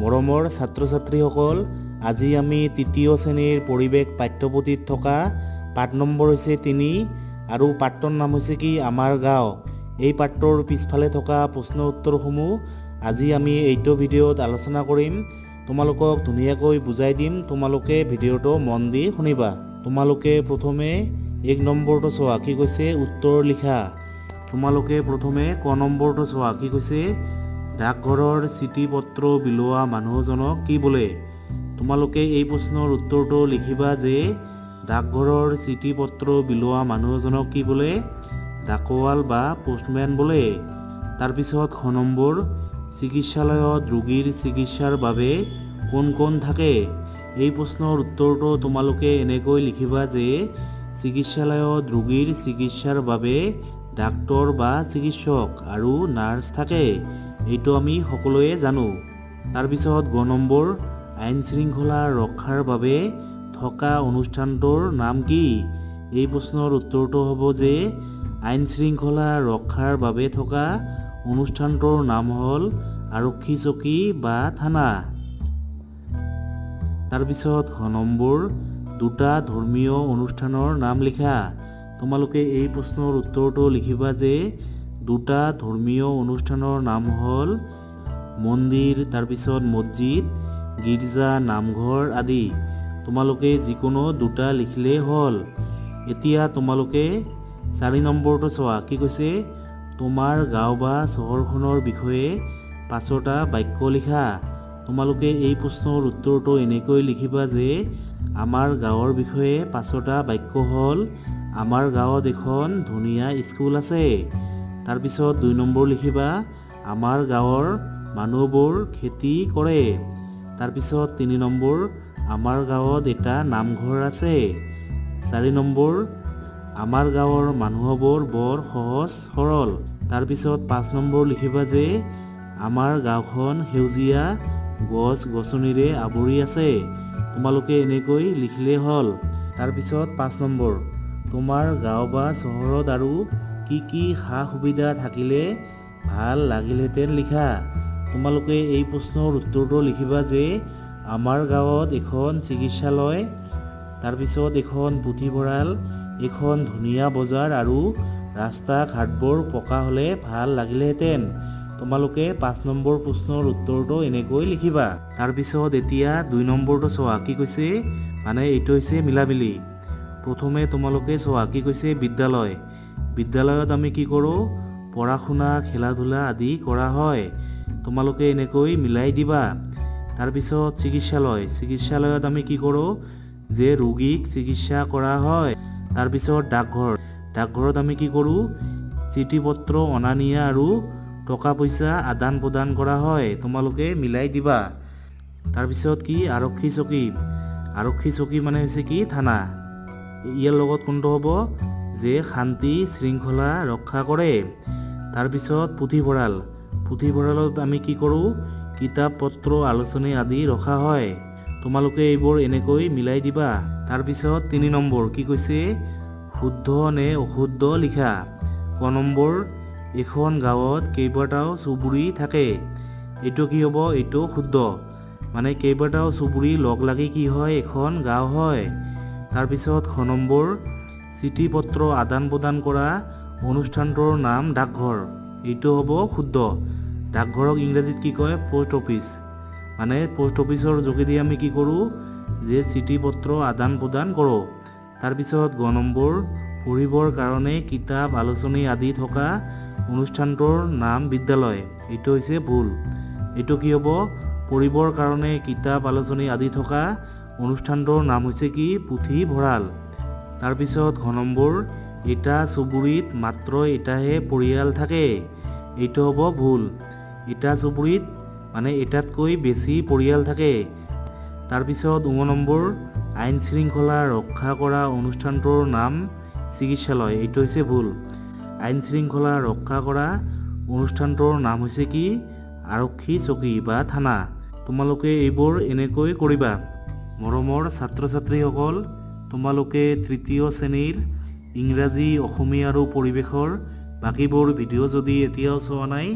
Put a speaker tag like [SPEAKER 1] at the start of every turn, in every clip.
[SPEAKER 1] মৰমৰ ছাত্ৰ-ছাত্ৰীসকল, আজি আমি তৃতীয় শ্ৰেণীৰ পৰিৱেশ পাঠ্যপুথিত থকা পাঠ নম্বৰ হৈছে 3 আৰু পাঠটোৰ নাম হৈছে কি আমাৰ গাঁও। এই পাঠটোৰ পিছফালে থকা প্ৰশ্ন উত্তৰসমূহ আজি আমি এইটো ভিডিঅ'ত আলোচনা কৰিম। তোমালোকক ধুনীয়াকৈ বুজাই দিম, তোমালোকে ভিডিঅ'টো মন দি শুনিবা। তোমালোকে প্ৰথমে 1 নম্বৰটো চোৱা, কি কৈছে উত্তৰ লিখা। তোমালোকে প্ৰথমে ক নম্বৰটো চোৱা, কি কৈছে ডাকঘৰৰ চিঠি পত্ৰ বিলোৱা মানুহজনক কি বোলে। তোমালোকে এই প্ৰশ্নৰ উত্তৰটো লিখিবা যে ডাকঘৰৰ চিঠি পত্ৰ বিলোৱা মানুহজনক কি বোলে, ডাকোৱাল বা পোষ্টমেন বোলে। তাৰপিছত খ নম্বৰ, চিকিৎসালয়ত ৰোগীৰ চিকিৎসাৰ বাবে কোন কোন থাকে। এই প্ৰশ্নৰ উত্তৰটো তোমালোকে এনেকৈ লিখিবা যে চিকিৎসালয়ত ৰোগীৰ চিকিৎসাৰ বাবে ডাক্তৰ বা চিকিৎসক আৰু নাৰ্ছ থাকে। এইটো আমি সকলোৱে জানো। তাৰপিছত গ নম্বৰ, আইন শৃংখলা ৰক্ষাৰ বাবে থকা অনুষ্ঠানটোৰ নাম কি। এই প্ৰশ্নৰ উত্তৰটো হ'ব যে আইন শৃংখলা ৰক্ষাৰ বাবে থকা অনুষ্ঠানটোৰ নাম হ'ল আৰক্ষী চকী বা থানা। তাৰপিছত খ নম্বৰ, দুটা ধৰ্মীয় অনুষ্ঠানৰ নাম লিখা। তোমালোকে এই প্ৰশ্নৰ উত্তৰটো লিখিবা যে দুটা ধৰ্মীয় অনুষ্ঠানৰ নাম হ'ল মন্দিৰ, তাৰপিছত মছজিদ, গীৰ্জা, নামঘৰ আদি। তোমালোকে যিকোনো দুটা লিখিলেই হ'ল। এতিয়া তোমালোকে 4 নম্বৰটো চোৱা, কি কৈছে তোমাৰ গাঁও বা চহৰখনৰ বিষয়ে 5টা বাক্য লিখা। তোমালোকে এই প্ৰশ্নৰ উত্তৰটো এনেকৈ লিখিবা যে আমাৰ গাঁৱৰ বিষয়ে 5টা বাক্য হ'ল আমাৰ গাঁৱত এখন ধুনীয়া স্কুল আছে। তাৰপিছত 2 নম্বৰ লিখিবা আমাৰ গাঁৱৰ মানুহবোৰ খেতি কৰে। তাৰপিছত 3 নম্বৰ, আমাৰ গাঁৱত এটা নামঘৰ আছে। 4 নম্বৰ, আমাৰ গাঁৱৰ মানুহবোৰ বৰ সহজ সৰল। তাৰপিছত 5 নম্বৰ লিখিবা যে আমাৰ গাঁওখন সেউজীয়া গছ গছনিৰে আৱৰি আছে। তোমালোকে এনেকৈ লিখিলেই হ'ল। তাৰপিছত 5 নম্বৰ, তোমাৰ গাঁও বা চহৰত আৰু কি কি সা সুবিধা থাকিলে ভাল লাগিলহেঁতেন লিখা। তোমালোকে এই প্ৰশ্নৰ উত্তৰটো লিখিবা যে আমাৰ গাঁৱত এখন চিকিৎসালয়, তাৰপিছত এখন পুথিভঁৰাল, এখন ধুনীয়া বজাৰ আৰু ৰাস্তা ঘাটবোৰ পকা হ'লে ভাল লাগিলহেঁতেন। তোমালোকে 5 নম্বৰ প্ৰশ্নৰ উত্তৰটো এনেকৈ লিখিবা। তাৰপিছত এতিয়া 2 নম্বৰটো চোৱা, কি কৈছে মানে এইটো হৈছে মিলামিলি। প্ৰথমে তোমালোকে চোৱা, কি কৈছে বিদ্যালয়। বিদ্যালয়ত আমি কি কৰোঁ, পঢ়া শুনা খেলা ধূলা আদি কৰা হয়। তোমালোকে এনেকৈ মিলাই দিবা। তাৰপিছত চিকিৎসালয়, চিকিৎসালয়ত আমি কি কৰোঁ যে ৰোগীক চিকিৎসা কৰা হয়। তাৰপিছত ডাকঘৰ, ডাকঘৰত আমি কি কৰোঁ চিঠি পত্ৰ অনা নিয়া আৰু টকা পইচা আদান প্ৰদান কৰা হয়। তোমালোকে মিলাই দিবা। তাৰপিছত কি আৰক্ষী চকী, আৰক্ষী চকী মানে হৈছে কি থানা। ইয়াৰ লগত কোনটো হ'ব যে শান্তি শৃংখলা ৰক্ষা কৰে। তাৰপিছত পুথিভঁৰাল, পুথিভঁৰালত আমি কি কৰোঁ কিতাপ পত্ৰ আলোচনী আদি ৰখা হয়। তোমালোকে এইবোৰ এনেকৈ মিলাই দিবা। তাৰপিছত 3 নম্বৰ, কি কৈছে শুদ্ধ নে অশুদ্ধ লিখা। ক নম্বৰ, এখন গাঁৱত কেইবাটাও চুবুৰী থাকে। এইটো কি হ'ব, এইটো শুদ্ধ। মানে কেইবাটাও চুবুৰী লগ লাগি কি হয় এখন গাঁও হয়। তাৰপিছত খ নম্বৰ, চিঠি পত্ৰ আদান প্ৰদান কৰা অনুষ্ঠানটোৰ নাম ডাকঘৰ। এইটো হ'ব শুদ্ধ। ডাকঘৰক ইংৰাজীত কি কয় পোষ্ট অফিচ। মানে পোষ্ট অফিচৰ যোগেদি আমি কি কৰোঁ যে চিঠি পত্ৰ আদান প্ৰদান কৰোঁ। তাৰপিছত গ নম্বৰ, পঢ়িবৰ কাৰণে কিতাপ আলোচনী আদি থকা অনুষ্ঠানটোৰ নাম বিদ্যালয়। এইটো হৈছে ভুল। এইটো কি হ'ব, পঢ়িবৰ কাৰণে কিতাপ আলোচনী আদি থকা অনুষ্ঠানটোৰ নাম হৈছে কি পুথিভঁৰাল। তাৰপিছত ঘ নম্বৰ, এটা চুবুৰীত মাত্ৰ এটাহে পৰিয়াল থাকে। এইটো হ'ব ভুল। এটা চুবুৰীত মানে এটাতকৈ বেছি পৰিয়াল থাকে। তাৰপিছত ঙ নম্বৰ, আইন শৃংখলা ৰক্ষা কৰা অনুষ্ঠানটোৰ নাম চিকিৎসালয়। এইটো হৈছে ভুল। আইন শৃংখলা ৰক্ষা কৰা অনুষ্ঠানটোৰ নাম হৈছে কি আৰক্ষী চকী বা থানা। তোমালোকে এইবোৰ এনেকৈ কৰিবা। মৰমৰ ছাত্ৰ ছাত্ৰীসকল, তোমালোকে তৃতীয় শ্ৰেণীৰ ইংৰাজী, অসমীয়া আৰু পৰিৱেশৰ বাকীবোৰ ভিডিঅ' যদি এতিয়াও চোৱা নাই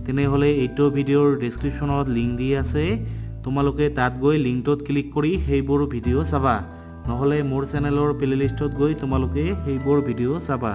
[SPEAKER 1] তেনেহ'লে এইটো ভিডিঅ'ৰ ডেছক্ৰিপশ্যনত লিংক দি আছে, তোমালোকে তাত গৈ লিংকটোত ক্লিক কৰি সেইবোৰ ভিডিঅ' চাবা, নহ'লে মোৰ চেনেলৰ প্লেলিষ্টত গৈ তোমালোকে সেইবোৰ ভিডিঅ' চাবা।